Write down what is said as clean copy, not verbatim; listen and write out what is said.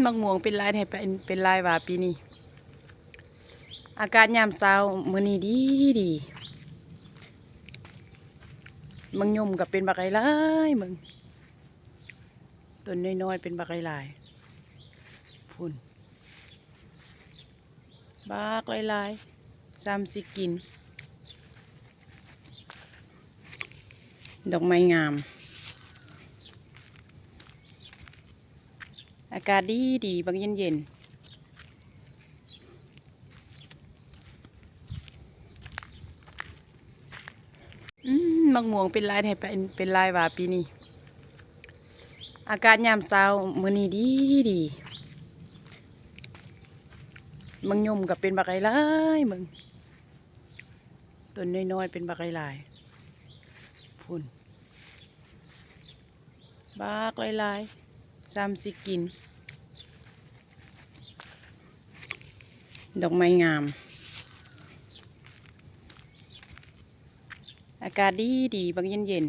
มักม่วงเป็นลายให้เป็นลายว่าปีนี้อากาศยามเช้ามื้อนี้ดีมึงยมกับเป็นบักไก่ลายมึงต้นน้อยๆเป็นบักไก่ลายพุ่นบักหลายๆซ้ำสิกินดอกไม้งามอากาศดีบางเย็นมักม่วงเป็นลายให้เป็นลายว่าปีนี้อากาศยามเช้ามื้อนี้ดีมึงยมกับเป็นบักไก่ลายมึงต้นน้อยๆเป็นบักไก่ลายพุ่นบักหลายๆซ้ำสิกินดอกไม้งามอากาศดีบางเย็น